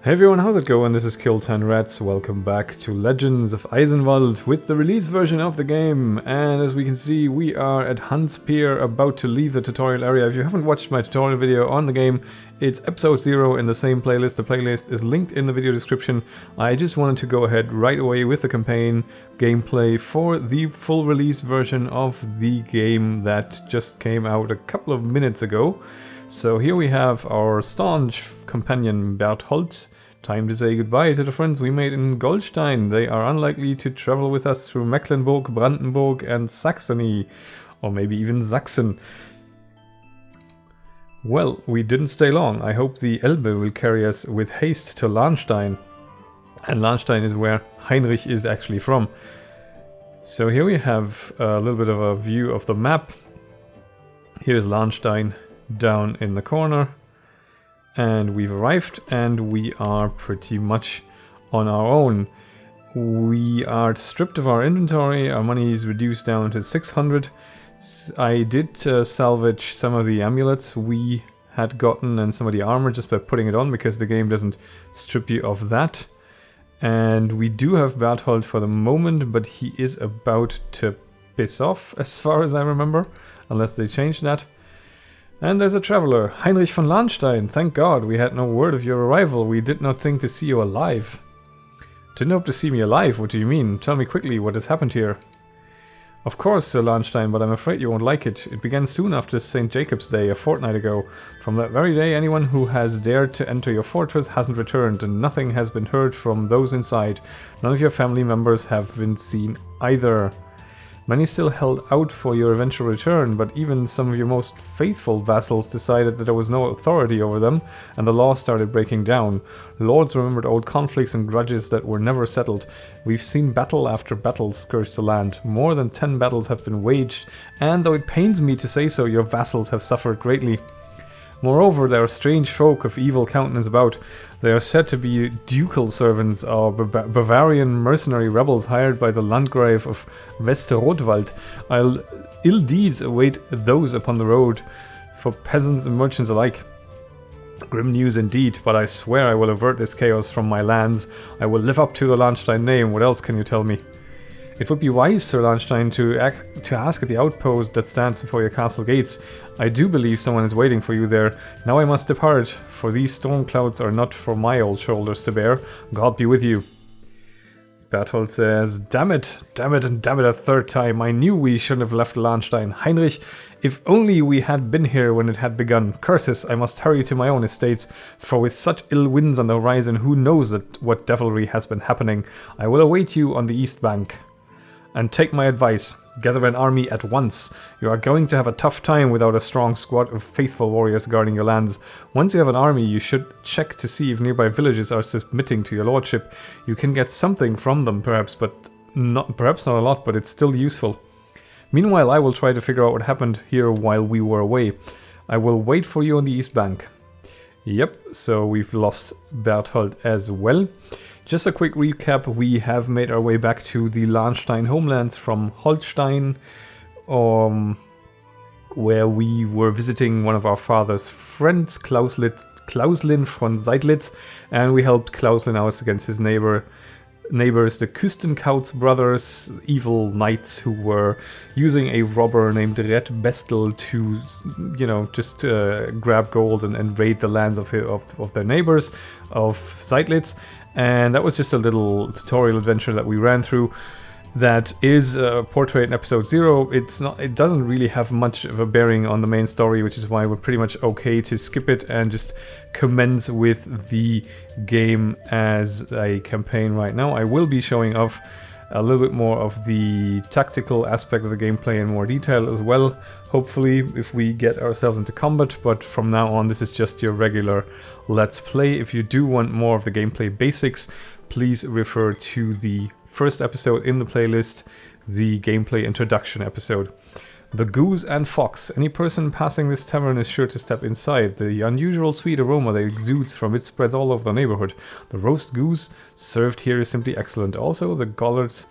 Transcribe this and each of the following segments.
Hey everyone, how's it going? This is Kill10Rats. Welcome back to Legends of Eisenwald with the release version of the game. And as we can see, we are at Hans Pier, about to leave the tutorial area. If you haven't watched my tutorial video on the game, it's episode 0 in the same playlist. The playlist is linked in the video description. I just wanted to go ahead right away with the campaign gameplay for the full release version of the game that just came out a couple of minutes ago. So here we have our staunch companion Berthold. Time to say goodbye to the friends we made in Goldstein. They are unlikely to travel with us through Mecklenburg, Brandenburg and Saxony. Or maybe even Sachsen. Well, we didn't stay long. I hope the Elbe will carry us with haste to Lahnstein. And Lahnstein is where Heinrich is actually from. So here we have a little bit of a view of the map. Here's Lahnstein down in the corner. And we've arrived and we are pretty much on our own. We are stripped of our inventory, our money is reduced down to 600. I did salvage some of the amulets we had gotten and some of the armor just by putting it on because the game doesn't strip you of that. And we do have Berthold for the moment, but he is about to piss off as far as I remember, unless they change that. And there's a traveler, Heinrich von Lahnstein. Thank God, we had no word of your arrival. We did not think to see you alive. Didn't hope to see me alive? What do you mean? Tell me quickly what has happened here. Of course, Sir Lahnstein, but I'm afraid you won't like it. It began soon after St. Jacob's Day, a fortnight ago. From that very day, anyone who has dared to enter your fortress hasn't returned, and nothing has been heard from those inside. None of your family members have been seen either. Many still held out for your eventual return, but even some of your most faithful vassals decided that there was no authority over them, and the law started breaking down. Lords remembered old conflicts and grudges that were never settled. We've seen battle after battle scourge the land. More than 10 battles have been waged, and though it pains me to say so, your vassals have suffered greatly. Moreover, there are strange folk of evil countenance about. They are said to be ducal servants or Bavarian mercenary rebels hired by the Landgrave of Westerrodwald. Ill deeds await those upon the road, for peasants and merchants alike. Grim news indeed, but I swear I will avert this chaos from my lands. I will live up to the Lahnstein name. What else can you tell me? It would be wise, Sir Lahnstein, to ask at the outpost that stands before your castle gates. I do believe someone is waiting for you there. Now I must depart, for these storm clouds are not for my old shoulders to bear. God be with you. Berthold says, damn it, and damn it a third time. I knew we shouldn't have left Lahnstein. Heinrich, if only we had been here when it had begun. Curses, I must hurry to my own estates, for with such ill winds on the horizon, who knows what devilry has been happening. I will await you on the east bank. And take my advice, gather an army at once. You are going to have a tough time without a strong squad of faithful warriors guarding your lands. Once you have an army, you should check to see if nearby villages are submitting to your lordship. You can get something from them, perhaps not a lot, but it's still useful. Meanwhile, I will try to figure out what happened here while we were away. I will wait for you on the east bank. Yep, so we've lost Berthold as well. Just a quick recap, we have made our way back to the Lahnstein homelands from Holstein, where we were visiting one of our father's friends, Klauslin von Seidlitz, and we helped Klauslin out against his neighbors, the Küstenkauz brothers, evil knights who were using a robber named Red Bestel to, just grab gold and raid the lands of their neighbors, of Seidlitz. And that was just a little tutorial adventure that we ran through. That is portrayed in episode 0. It doesn't really have much of a bearing on the main story, which is why we're pretty much okay to skip it and just commence with the game as a campaign right now. I will be showing off a little bit more of the tactical aspect of the gameplay in more detail as well, hopefully, if we get ourselves into combat, but from now on this is just your regular Let's Play. If you do want more of the gameplay basics, please refer to the first episode in the playlist, the gameplay introduction episode. The Goose and Fox. Any person passing this tavern is sure to step inside. The unusual sweet aroma that exudes from it spreads all over the neighborhood. The roast goose served here is simply excellent. Also, the Gollards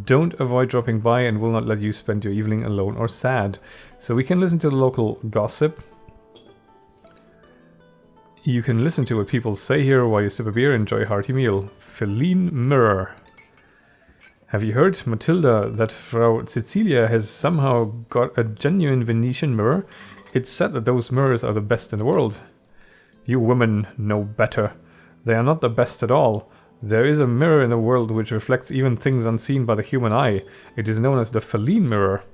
don't avoid dropping by and will not let you spend your evening alone or sad. So we can listen to the local gossip. You can listen to what people say here while you sip a beer and enjoy a hearty meal. Faline Mirror. Have you heard, Matilda, that Frau Cecilia has somehow got a genuine Venetian mirror? It's said that those mirrors are the best in the world. You women know better. They are not the best at all. There is a mirror in the world which reflects even things unseen by the human eye. It is known as the Faline Mirror.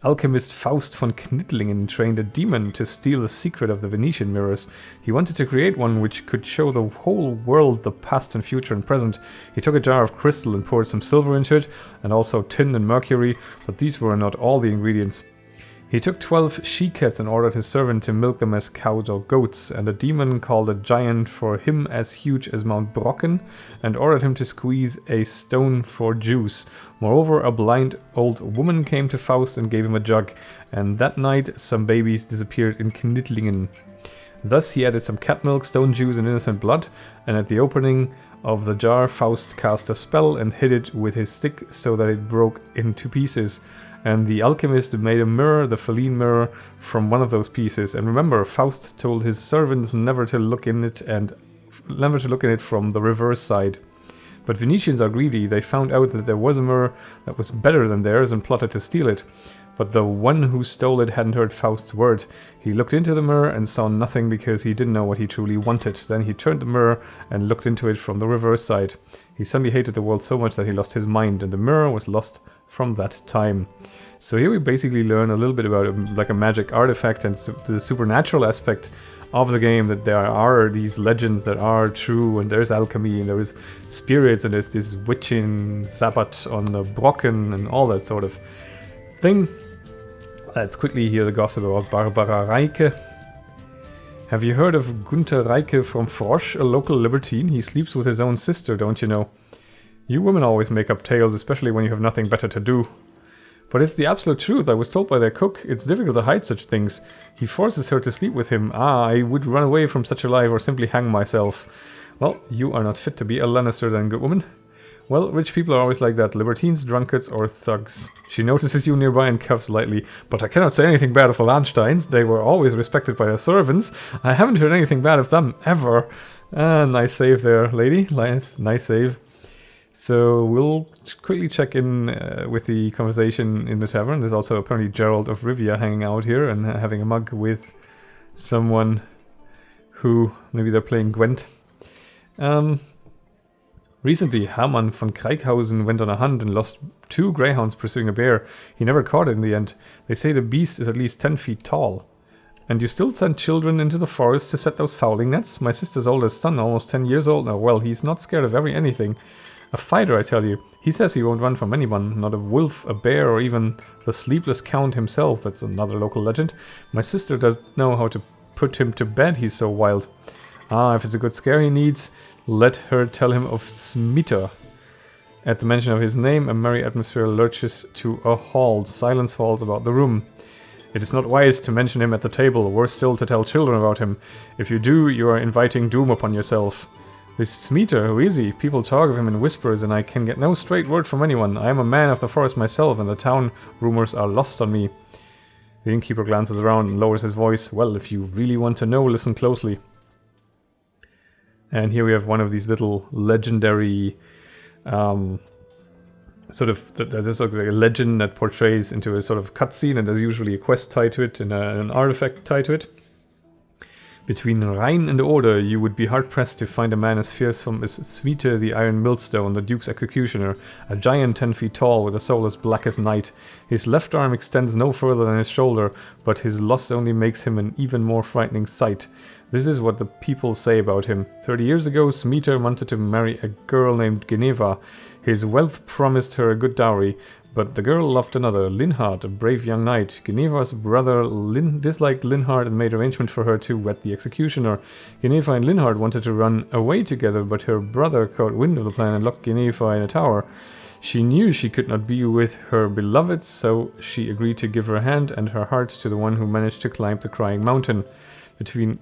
Alchemist Faust von Knittlingen trained a demon to steal the secret of the Venetian mirrors. He wanted to create one which could show the whole world the past and future and present. He took a jar of crystal and poured some silver into it, and also tin and mercury, but these were not all the ingredients. He took 12 she-cats and ordered his servant to milk them as cows or goats, and a demon called a giant for him as huge as Mount Brocken, and ordered him to squeeze a stone for juice. Moreover, a blind old woman came to Faust and gave him a jug, and that night some babies disappeared in Knittlingen. Thus he added some cat milk, stone juice and innocent blood, and at the opening of the jar Faust cast a spell and hit it with his stick so that it broke into pieces. And the alchemist made a mirror, the Faline Mirror, from one of those pieces. And remember, Faust told his servants never to look in it from the reverse side. But Venetians are greedy. They found out that there was a mirror that was better than theirs and plotted to steal it. But the one who stole it hadn't heard Faust's word. He looked into the mirror and saw nothing because he didn't know what he truly wanted. Then he turned the mirror and looked into it from the reverse side. He suddenly hated the world so much that he lost his mind, and the mirror was lost from that time. So here we basically learn a little bit about like a magic artifact and the supernatural aspect of the game, that there are these legends that are true, and there's alchemy, and there is spirits, and there's this witching Sabbat on the Brocken and all that sort of thing. Let's quickly hear the gossip about Barbara Reike. Have you heard of Gunther Reike from Frosch, a local libertine? He sleeps with his own sister, don't you know? You women always make up tales, especially when you have nothing better to do. But it's the absolute truth. I was told by their cook. It's difficult to hide such things. He forces her to sleep with him. I would run away from such a life or simply hang myself. Well, you are not fit to be a Lannister then, good woman. Well, rich people are always like that, libertines, drunkards, or thugs. She notices you nearby and coughs lightly. But I cannot say anything bad of the Lahnsteins. They were always respected by their servants. I haven't heard anything bad of them, ever. Nice save there, lady. Nice save. So we'll quickly check in with the conversation in the tavern. There's also apparently Gerald of Rivia hanging out here and having a mug with someone who, maybe they're playing Gwent. Recently, Hermann von Kreikhausen went on a hunt and lost 2 greyhounds pursuing a bear. He never caught it in the end. They say the beast is at least 10 feet tall. And you still send children into the forest to set those fowling nets? My sister's oldest son, almost 10 years old now. Well, he's not scared of anything. A fighter, I tell you. He says he won't run from anyone. Not a wolf, a bear, or even the sleepless count himself. That's another local legend. My sister doesn't know how to put him to bed. He's so wild. If it's a good scare he needs, let her tell him of Smita. At the mention of his name, a merry atmosphere lurches to a halt. Silence falls about the room. It is not wise to mention him at the table, worse still to tell children about him. If you do, you are inviting doom upon yourself. This Smita, who is he? People talk of him in whispers, and I can get no straight word from anyone. I am a man of the forest myself, and the town rumors are lost on me. The innkeeper glances around and lowers his voice. Well, if you really want to know, listen closely. And here we have one of these little legendary sort of, there's like a legend that portrays into a sort of cutscene, and there's usually a quest tied to it and an artifact tied to it. Between Rhein and Oder, you would be hard-pressed to find a man as fearsome as Svite the Iron Millstone, the Duke's executioner, a giant 10 feet tall with a soul as black as night. His left arm extends no further than his shoulder, but his loss only makes him an even more frightening sight. This is what the people say about him. 30 years ago, Smita wanted to marry a girl named Geneva. His wealth promised her a good dowry, but the girl loved another, Linhard, a brave young knight. Geneva's brother disliked Linhard and made arrangement for her to wed the executioner. Geneva and Linhard wanted to run away together, but her brother caught wind of the plan and locked Geneva in a tower. She knew she could not be with her beloved, so she agreed to give her hand and her heart to the one who managed to climb the Crying Mountain. Between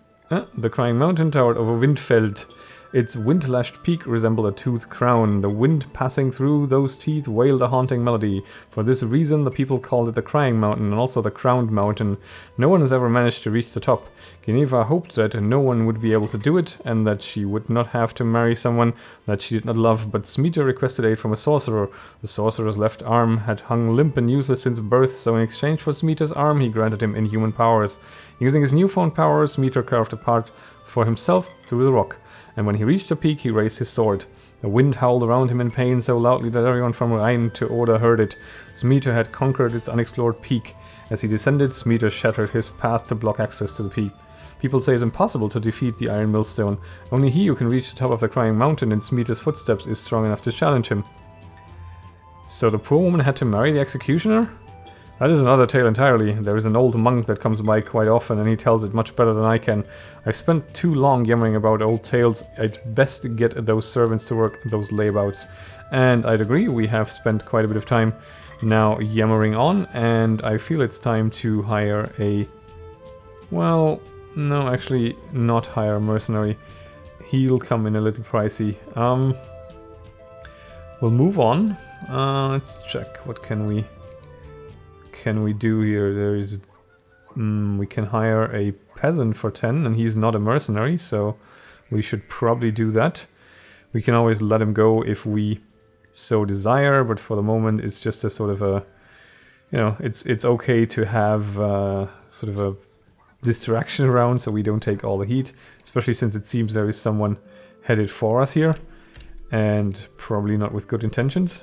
the Crying Mountain towered over Windfeld, Its wind-lashed peak resembled a toothed crown. The wind passing through those teeth wailed a haunting melody. For this reason, the people called it the Crying Mountain and also the Crowned Mountain. No one has ever managed to reach the top. Geneva hoped that no one would be able to do it, and that she would not have to marry someone that she did not love, but Smeeta requested aid from a sorcerer. The sorcerer's left arm had hung limp and useless since birth, so in exchange for Smeeta's arm, he granted him inhuman powers. Using his newfound powers, Smeeta carved a path for himself through the rock, and when he reached the peak, he raised his sword. The wind howled around him in pain so loudly that everyone from Rhine to Oder heard it. Smeeta had conquered its unexplored peak. As he descended, Smeeta shattered his path to block access to the peak. People say it's impossible to defeat the Iron Millstone. Only he who can reach the top of the Crying Mountain in Smeeta's footsteps is strong enough to challenge him. So the poor woman had to marry the executioner? That is another tale entirely. There is an old monk that comes by quite often, and he tells it much better than I can. I've spent too long yammering about old tales. I'd best get those servants to work those layabouts. And I'd agree, we have spent quite a bit of time now yammering on, and I feel it's time to hire a... Well, no, actually not hire a mercenary. He'll come in a little pricey. We'll move on. Let's check. What can we do here? There is... we can hire a peasant for 10, and he's not a mercenary, so we should probably do that. We can always let him go if we so desire, but for the moment it's just a sort of a... You know, it's okay to have sort of a distraction around so we don't take all the heat, especially since it seems there is someone headed for us here, and probably not with good intentions.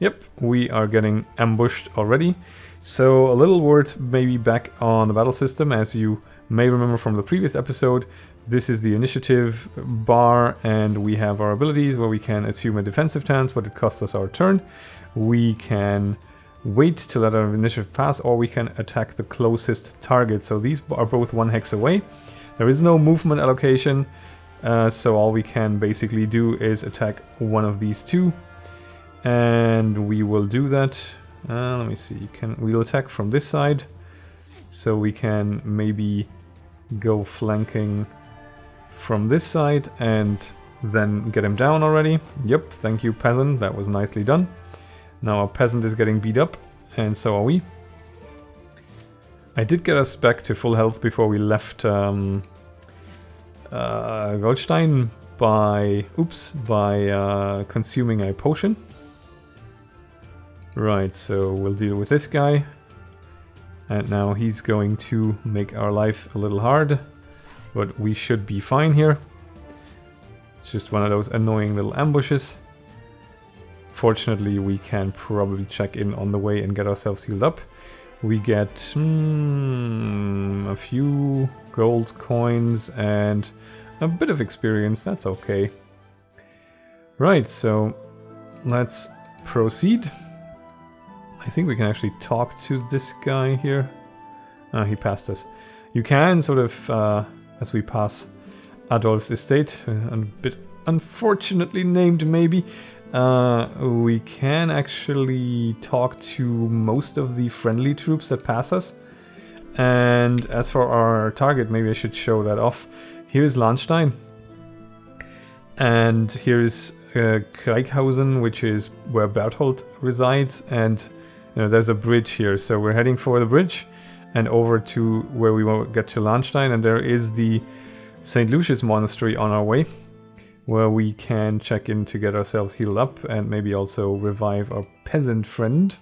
Yep, we are getting ambushed already. So a little word maybe back on the battle system. As you may remember from the previous episode, this is the initiative bar, and we have our abilities where we can assume a defensive stance, but it costs us our turn. We can wait to let our initiative pass, or we can attack the closest target. So these are both 1 hex away. There is no movement allocation, so all we can basically do is attack one of these two. And we will do that. Let me see. We'll attack from this side, so we can maybe go flanking from this side and then get him down already. Yep, thank you, peasant. That was nicely done. Now our peasant is getting beat up, and so are we. I did get us back to full health before we left Goldstein by consuming a potion. Right, so we'll deal with this guy. And now he's going to make our life a little hard, but we should be fine here. It's just one of those annoying little ambushes. Fortunately, we can probably check in on the way and get ourselves healed up. We get a few gold coins and a bit of experience. That's okay. Right, so let's proceed. I think we can actually talk to this guy here. He passed us. You can sort of, as we pass Adolf's estate, a bit unfortunately named maybe, we can actually talk to most of the friendly troops that pass us. And as for our target, maybe I should show that off. Here is Lahnstein. And here is Kreighausen, which is where Berthold resides, and there's a bridge here, so we're heading for the bridge and over to where we will get to Lahnstein, and there is the St. Lucius Monastery on our way, where we can check in to get ourselves healed up and maybe also revive our peasant friend.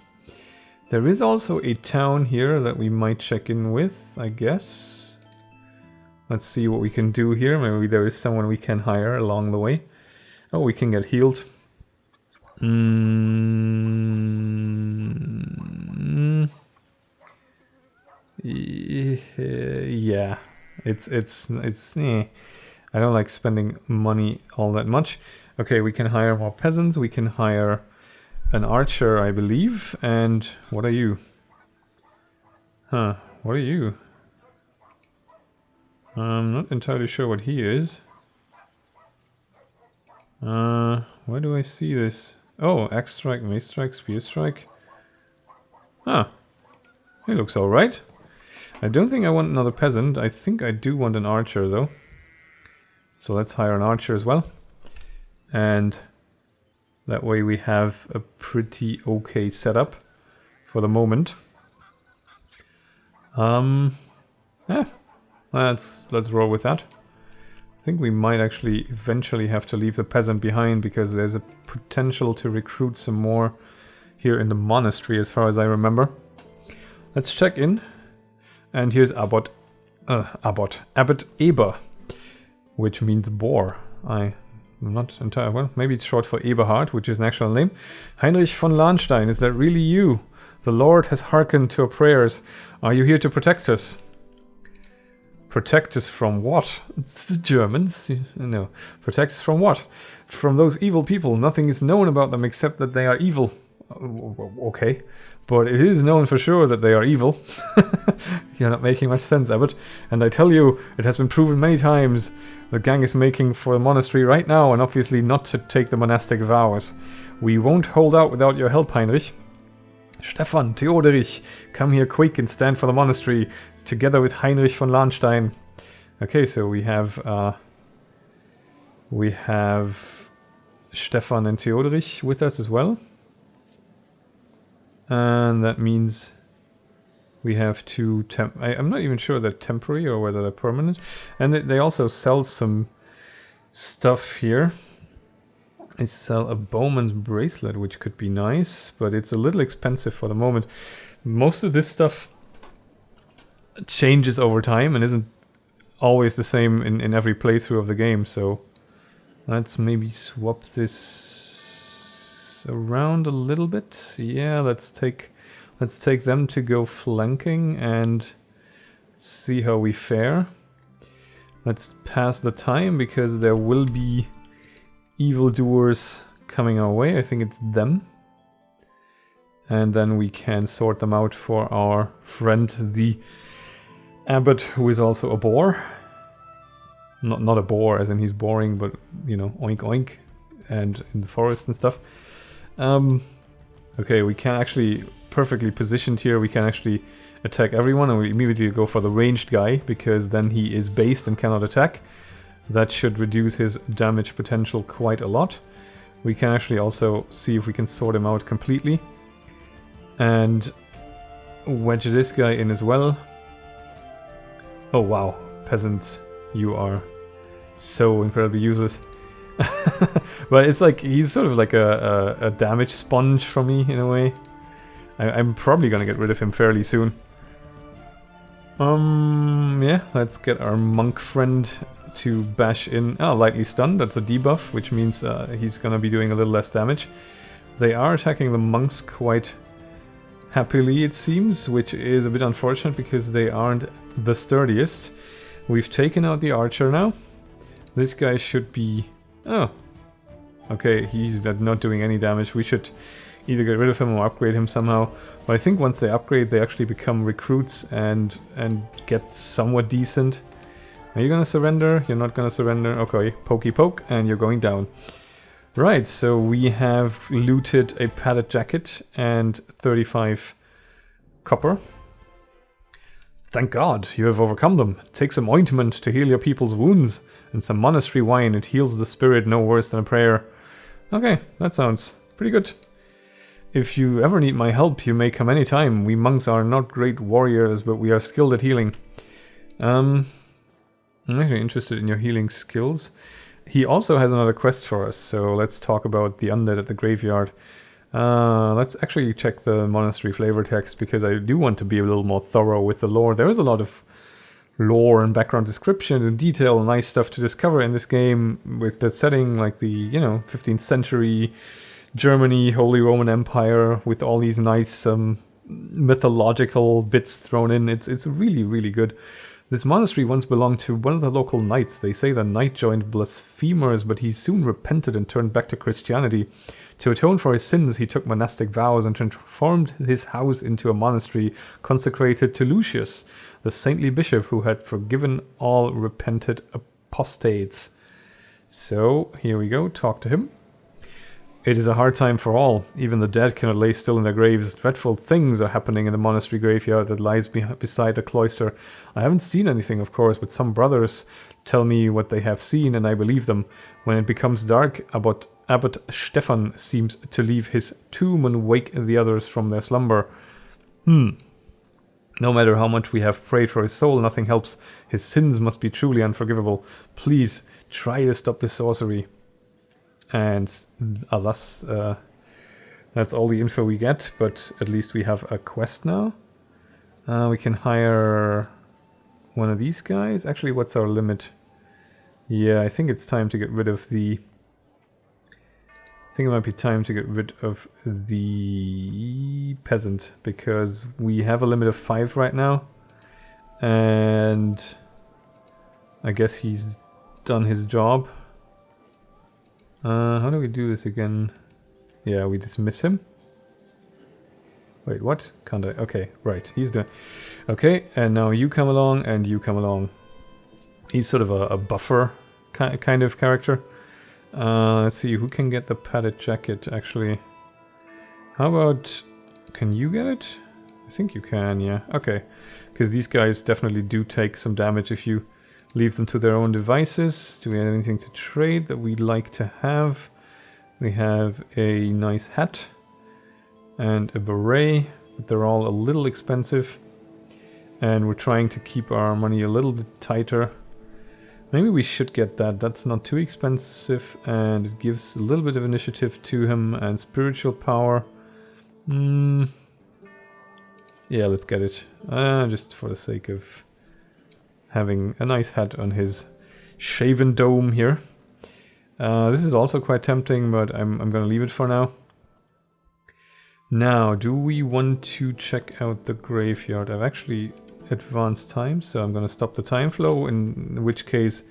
There is also a town here that we might check in with, I guess. Let's see what we can do here. Maybe there is someone we can hire along the way. Oh, we can get healed. Yeah, it's I don't like spending money all that much. Okay, we can hire more peasants. We can hire an archer, I believe. And what are you? What are you? I'm not entirely sure what he is. Where do I see this? Oh, axe strike, mace strike, spear strike. He looks alright. I don't think I want another peasant. I think I do want an archer though. So let's hire an archer as well. And that way we have a pretty okay setup for the moment. Yeah, let's roll with that. I think we might actually eventually have to leave the peasant behind because there's a potential to recruit some more here in the monastery as far as I remember. Let's check in. And here's Abbot Eber, which means boar. I'm not entirely, well, maybe it's short for Eberhard, which is an actual name. Heinrich von Lahnstein, is that really you? The Lord has hearkened to our prayers. Are you here to protect us? Protect us from what? It's the Germans. No. Protect us from what? From those evil people. Nothing is known about them except that they are evil. Okay. But it is known for sure that they are evil. You're not making much sense, Abbot. And I tell you, it has been proven many times the gang is making for the monastery right now, and obviously not to take the monastic vows. We won't hold out without your help, Heinrich. Stefan, Theoderich, come here quick and stand for the monastery, together with Heinrich von Lahnstein. Okay, so we have Stefan and Theoderich with us as well. And that means we have two I'm not even sure they're temporary or whether they're permanent. And they also sell some stuff here. They sell a bowman's bracelet, which could be nice, but it's a little expensive for the moment. Most of this stuff changes over time and isn't always the same in every playthrough of the game, so let's maybe swap this around a little bit. Yeah, let's take them to go flanking and see how we fare. Let's pass the time because there will be evildoers coming our way. I think it's them. And then we can sort them out for our friend, the abbot, who is also a boar. Not a boar as in he's boring, but, you know, oink oink. And in the forest and stuff. Okay, we can actually, perfectly positioned here, we can actually attack everyone. And we immediately go for the ranged guy, because then he is based and cannot attack. That should reduce his damage potential quite a lot. We can actually also see if we can sort him out completely. And wedge this guy in as well. Oh wow, peasant, you are so incredibly useless. But it's like, he's sort of like a damage sponge for me in a way. I'm probably gonna get rid of him fairly soon. Yeah, let's get our monk friend to bash in. Oh, lightly stunned, that's a debuff, which means he's gonna be doing a little less damage. They are attacking the monks quite happily, it seems, which is a bit unfortunate because they aren't the sturdiest. We've taken out the archer now. This guy should be... oh. Okay, he's not doing any damage. We should either get rid of him or upgrade him somehow. But I think once they upgrade, they actually become recruits and get somewhat decent. Are you gonna surrender? You're not gonna surrender? Okay, pokey poke, and you're going down. Right, so we have looted a padded jacket and 35 copper. Thank God, you have overcome them. Take some ointment to heal your people's wounds, and some monastery wine. It heals the spirit no worse than a prayer. Okay, that sounds pretty good. If you ever need my help, you may come anytime. We monks are not great warriors, but we are skilled at healing. I'm actually interested in your healing skills. He also has another quest for us, so let's talk about the undead at the graveyard. Let's actually check the monastery flavor text, because I do want to be a little more thorough with the lore. There is a lot of lore and background description and detail and nice stuff to discover in this game, with the setting like the, you know, 15th century Germany, Holy Roman Empire, with all these nice mythological bits thrown in. It's really, really good. This monastery once belonged to one of the local knights. They say the knight joined blasphemers, but he soon repented and turned back to Christianity. To atone for his sins, he took monastic vows and transformed his house into a monastery consecrated to Lucius, the saintly bishop who had forgiven all repented apostates. So, here we go, talk to him. It is a hard time for all. Even the dead cannot lay still in their graves. Dreadful things are happening in the monastery graveyard that lies beside the cloister. I haven't seen anything, of course, but some brothers tell me what they have seen, and I believe them. When it becomes dark, Abbot Stefan seems to leave his tomb and wake the others from their slumber. No matter how much we have prayed for his soul, nothing helps. His sins must be truly unforgivable. Please, try to stop this sorcery. And alas, that's all the info we get, but at least we have a quest now. We can hire one of these guys. Actually, what's our limit? Yeah, I think it's time to get rid of the... I think it might be time to get rid of the peasant, because we have a limit of 5 right now. And I guess he's done his job. How do we do this again? Yeah, we dismiss him. Wait, what? Can't I? Okay, right, he's done. Okay, and now you come along, and you come along. He's sort of a buffer kind of character. Let's see, who can get the padded jacket, actually? How about... Can you get it? I think you can, yeah. Okay, because these guys definitely do take some damage if you leave them to their own devices. Do we have anything to trade that we'd like to have? We have a nice hat and a beret, but they're all a little expensive. And we're trying to keep our money a little bit tighter. Maybe we should get that. That's not too expensive, and it gives a little bit of initiative to him and spiritual power. Yeah, let's get it. Just for the sake of having a nice hat on his shaven dome here. This is also quite tempting, but I'm going to leave it for now. Now, do we want to check out the graveyard? I've actually advanced time, so I'm going to stop the time flow, in which case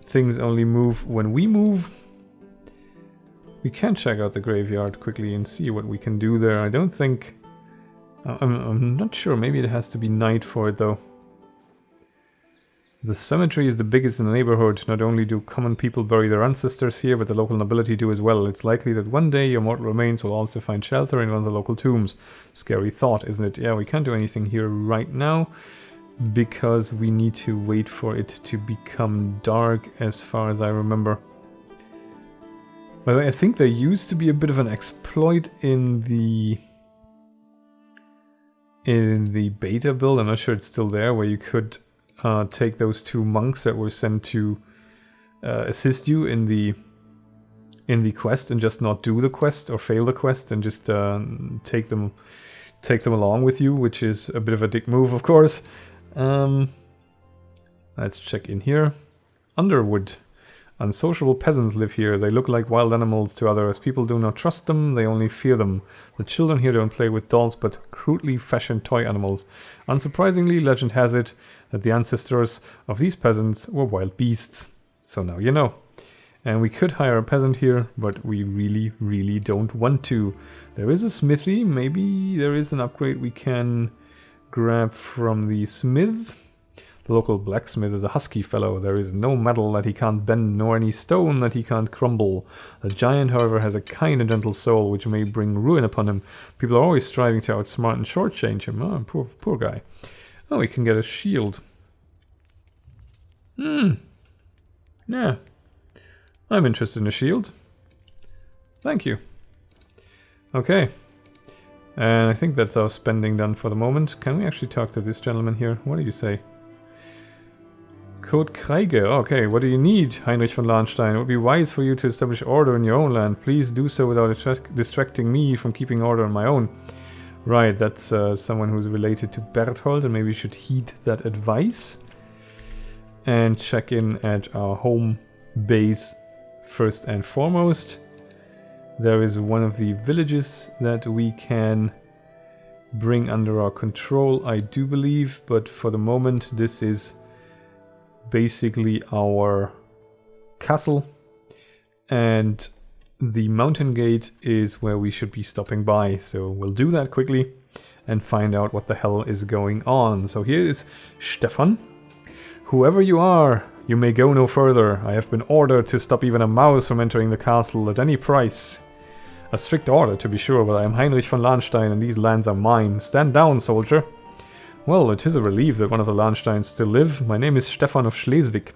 things only move when we move. We can check out the graveyard quickly and see what we can do there. I don't think... I'm not sure, maybe it has to be night for it though. The cemetery is the biggest in the neighborhood. Not only do common people bury their ancestors here, but the local nobility do as well. It's likely that one day your mortal remains will also find shelter in one of the local tombs. Scary thought, isn't it? Yeah, we can't do anything here right now, because we need to wait for it to become dark, as far as I remember. By the way, I think there used to be a bit of an exploit in the beta build. I'm not sure it's still there, where you could take those 2 monks that were sent to assist you in the quest and just not do the quest or fail the quest and just take them along with you, which is a bit of a dick move, of course. Let's check in here. Underwood. Unsociable peasants live here. They look like wild animals to others. People do not trust them, they only fear them. The children here don't play with dolls, but crudely fashioned toy animals. Unsurprisingly, legend has it that the ancestors of these peasants were wild beasts. So now you know. And we could hire a peasant here, but we really, really don't want to. There is a smithy. Maybe there is an upgrade we can grab from the smith. The local blacksmith is a husky fellow. There is no metal that he can't bend, nor any stone that he can't crumble. The giant, however, has a kind and gentle soul, which may bring ruin upon him. People are always striving to outsmart and shortchange him. Oh, poor guy. Oh, we can get a shield. Yeah. I'm interested in a shield. Thank you. Okay. And I think that's our spending done for the moment. Can we actually talk to this gentleman here? What do you say? Code Kreige. Okay, what do you need, Heinrich von Lahnstein? It would be wise for you to establish order in your own land. Please do so without distracting me from keeping order on my own. Right, that's someone who's related to Berthold, and maybe we should heed that advice. And check in at our home base first and foremost. There is one of the villages that we can bring under our control, I do believe, but for the moment this is basically our castle, and the mountain gate is where we should be stopping by, so we'll do that quickly and find out what the hell is going on. So here is Stefan. Whoever you are, you may go no further. I have been ordered to stop even a mouse from entering the castle at any price. A strict order, to be sure, but I am Heinrich von Lahnstein, and these lands are mine. Stand down, soldier. Well, it is a relief that one of the Lahnsteins still live. My name is Stefan of Schleswig,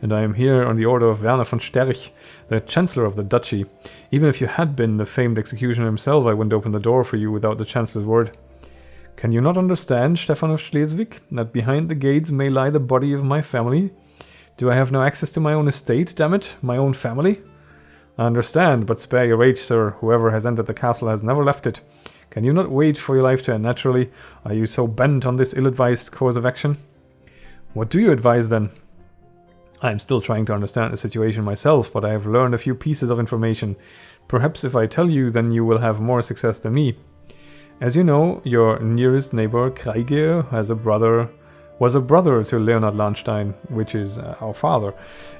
and I am here on the order of Werner von Sterch, the Chancellor of the Duchy. Even if you had been the famed executioner himself, I wouldn't open the door for you without the Chancellor's word. Can you not understand, Stefan of Schleswig, that behind the gates may lie the body of my family? Do I have no access to my own estate, damn it? My own family? I understand, but spare your rage, sir. Whoever has entered the castle has never left it. Can you not wait for your life to end naturally? Are you so bent on this ill-advised course of action? What do you advise, then? I am still trying to understand the situation myself, but I have learned a few pieces of information. Perhaps if I tell you, then you will have more success than me. As you know, your nearest neighbor, Kraiger, was a brother to Leonard Lahnstein, which is our father.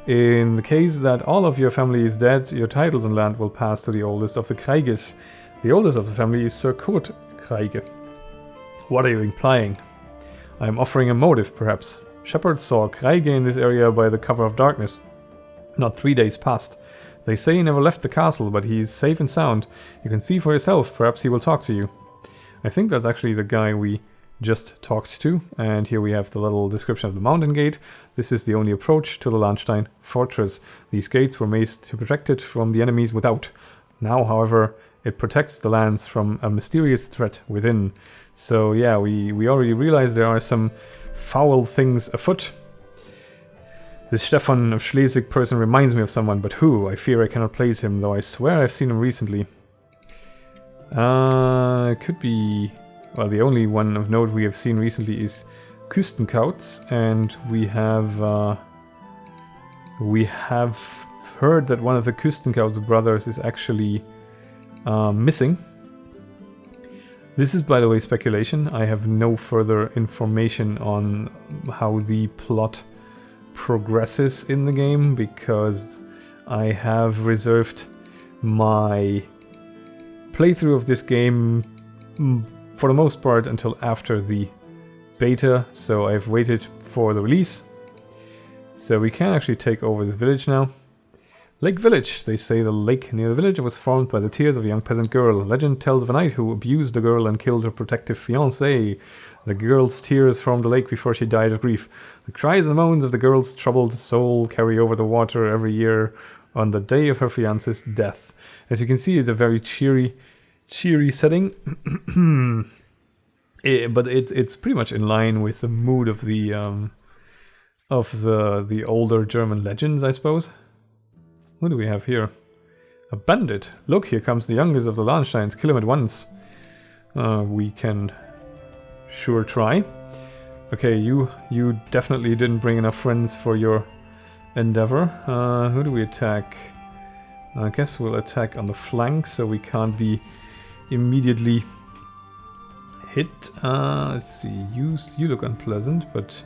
In the case that all of your family is dead, your titles and land will pass to the oldest of the Kreigers. The oldest of the family is Sir Kurt Kraiger. What are you implying? I am offering a motive, perhaps. Shepherds saw Kraiger in this area by the cover of darkness. Not 3 days past. They say he never left the castle, but he is safe and sound. You can see for yourself, perhaps he will talk to you. I think that's actually the guy we just talked to, and here we have the little description of the mountain gate. This is the only approach to the Lahnstein fortress. These gates were made to protect it from the enemies without. Now, however, it protects the lands from a mysterious threat within. So yeah, we already realized there are some foul things afoot. This Stefan of Schleswig person reminds me of someone, but who? I fear I cannot place him, though I swear I've seen him recently. It could be... Well, the only one of note we have seen recently is Küstenkauts, and we have heard that one of the Küstenkauts brothers is actually missing. This is, by the way, speculation. I have no further information on how the plot progresses in the game, because I have reserved my playthrough of this game for the most part until after the beta, so I've waited for the release. So we can actually take over this village now. Lake Village. They say the lake near the village was formed by the tears of a young peasant girl. Legend tells of a knight who abused the girl and killed her protective fiancé. The girl's tears formed the lake before she died of grief. The cries and moans of the girl's troubled soul carry over the water every year on the day of her fiancé's death. As you can see, it's a very cheery setting. But it's pretty much in line with the mood of the older German legends, I suppose. What do we have here? A bandit. Look, here comes the youngest of the Lahnsteins. Kill him at once. We can sure try. Okay, you definitely didn't bring enough friends for your endeavor. Who do we attack? I guess we'll attack on the flank, so we can't be immediately hit. Let's see. You look unpleasant, but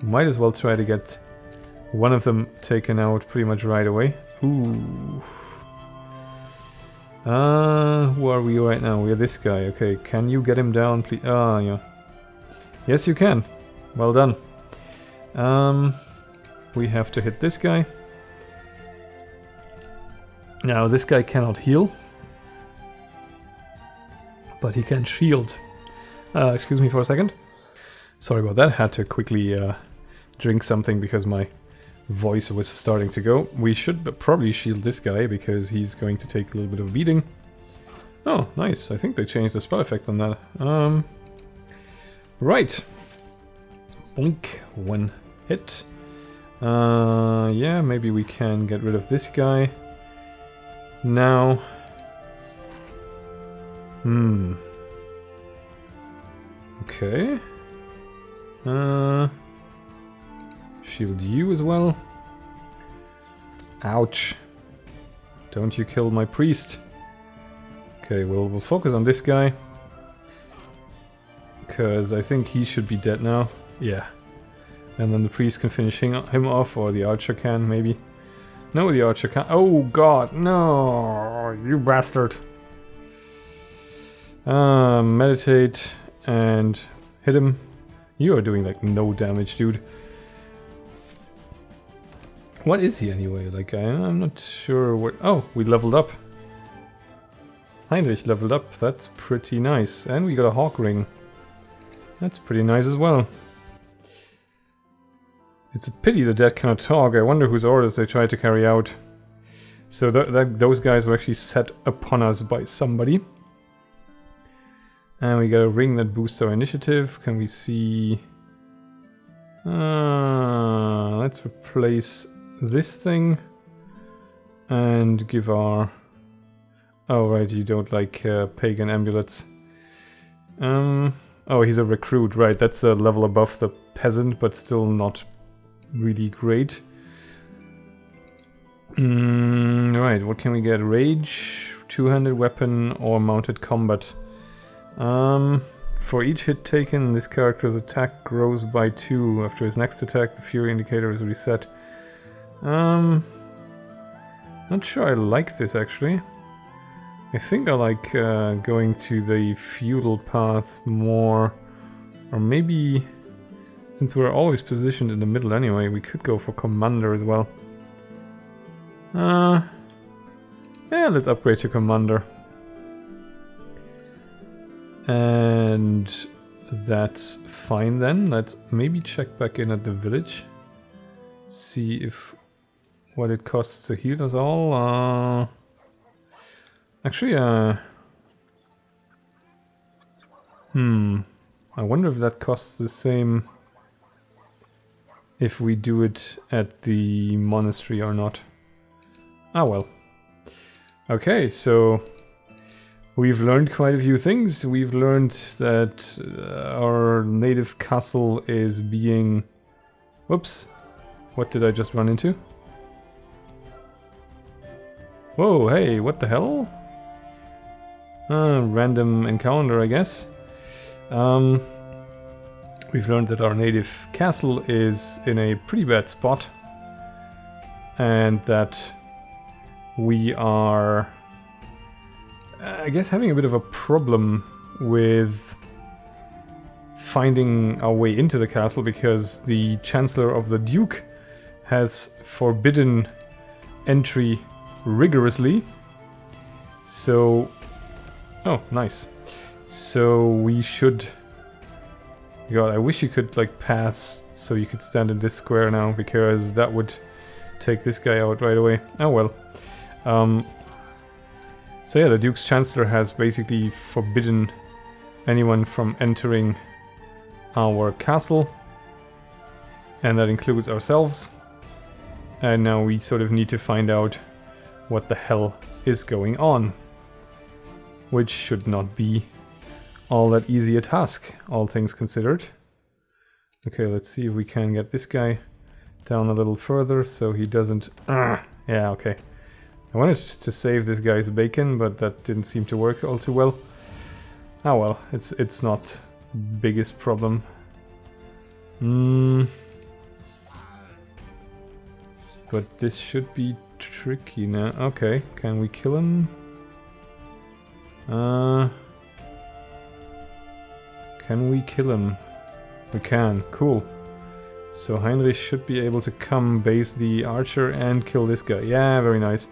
might as well try to get one of them taken out pretty much right away. Ooh. Who are we right now? We're this guy. Okay, can you get him down, please? Yeah. Yes, you can. Well done. We have to hit this guy. Now, this guy cannot heal, but he can shield. Excuse me for a second. Sorry about that. Had to quickly drink something because my voice was starting to go. We should probably shield this guy because he's going to take a little bit of a beating. Oh, nice. I think they changed the spell effect on that. Right. Boink. One hit. Yeah, maybe we can get rid of this guy now. Okay. Shield you as well. Ouch. Don't you kill my priest. Okay, we'll focus on this guy. Because I think he should be dead now. Yeah. And then the priest can finish him off, or the archer can, maybe. No, the archer can't. Oh god, no! You bastard! Meditate and hit him. You are doing like no damage, dude. What is he anyway? Like, I'm not sure what... Oh, we leveled up. Heinrich leveled up. That's pretty nice. And we got a hawk ring. That's pretty nice as well. It's a pity the dead cannot talk. I wonder whose orders they tried to carry out. So those guys were actually set upon us by somebody. And we got a ring that boosts our initiative. Can we see... let's replace this thing. And give our... Oh right, you don't like pagan amulets. Oh, he's a recruit, right. That's a level above the peasant, but still not really great. Right, what can we get? Rage, two-handed weapon, or mounted combat. For each hit taken, this character's attack grows by 2. After his next attack, the fury indicator is reset. Not sure I like this, actually. I think I like going to the feudal path more. Or maybe, since we're always positioned in the middle anyway, we could go for commander as well. Yeah, let's upgrade to commander. And that's fine then. Let's maybe check back in at the village. See if what it costs to heal us all. Actually, I wonder if that costs the same if we do it at the monastery or not. Ah well. Okay, so we've learned quite a few things. We've learned that our native castle is being... Whoops. What did I just run into? Whoa, hey, what the hell? Random encounter, I guess. We've learned that our native castle is in a pretty bad spot. And that we are, I guess, having a bit of a problem with finding our way into the castle because the Chancellor of the Duke has forbidden entry rigorously. So... Oh, nice. So we should... God, I wish you could, like, pass so you could stand in this square now, because that would take this guy out right away. Oh well. So yeah, the Duke's Chancellor has basically forbidden anyone from entering our castle. And that includes ourselves. And now we sort of need to find out what the hell is going on. Which should not be all that easy a task, all things considered. Okay, let's see if we can get this guy down a little further so he doesn't... yeah, okay. I wanted to save this guy's bacon, but that didn't seem to work all too well. Ah well, it's not the biggest problem. But this should be tricky now. Okay, can we kill him? Can we kill him? We can, cool. So Heinrich should be able to come base the archer and kill this guy. Yeah, very nice.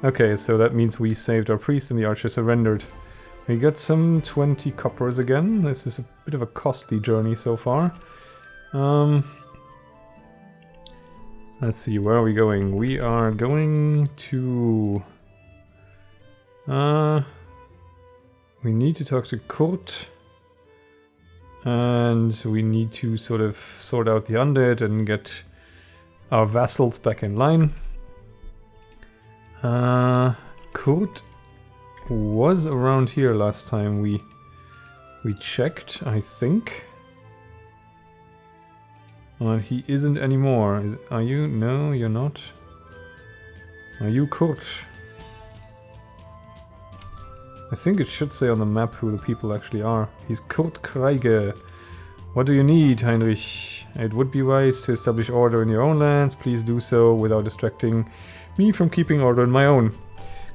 Okay, so that means we saved our priest and the archer surrendered. We got some 20 coppers again. This is a bit of a costly journey so far. Let's see, where are we going? We are going to... we need to talk to Kurt. And we need to sort of sort out the undead and get our vassals back in line. Kurt was around here last time we checked, I think. He isn't anymore. Are you? No, you're not. Are you Kurt? I think it should say on the map who the people actually are. He's Kurt Kreige. What do you need, Heinrich? It would be wise to establish order in your own lands. Please do so without distracting me from keeping order in my own.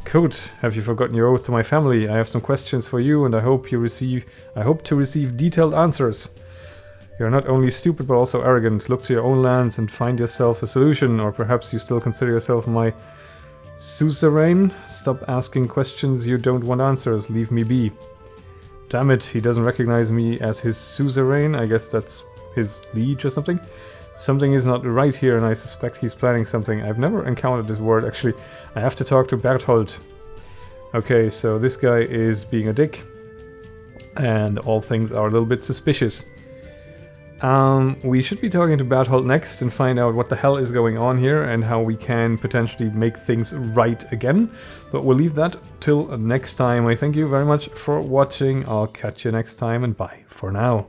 Kurt, have you forgotten your oath to my family? I have some questions for you, and I hope to receive detailed answers. You're not only stupid but also arrogant. Look to your own lands and find yourself a solution, or perhaps you still consider yourself my Suzerain, stop asking questions you don't want answers. Leave me be. Damn it, he doesn't recognize me as his suzerain. I guess that's his liege or something. Something is not right here, and I suspect he's planning something. I've never encountered this word, actually. I have to talk to Berthold. Okay, so this guy is being a dick. And all things are a little bit suspicious. We should be talking to Berthold next and find out what the hell is going on here and how we can potentially make things right again. But we'll leave that till next time. I thank you very much for watching. I'll catch you next time, and bye for now.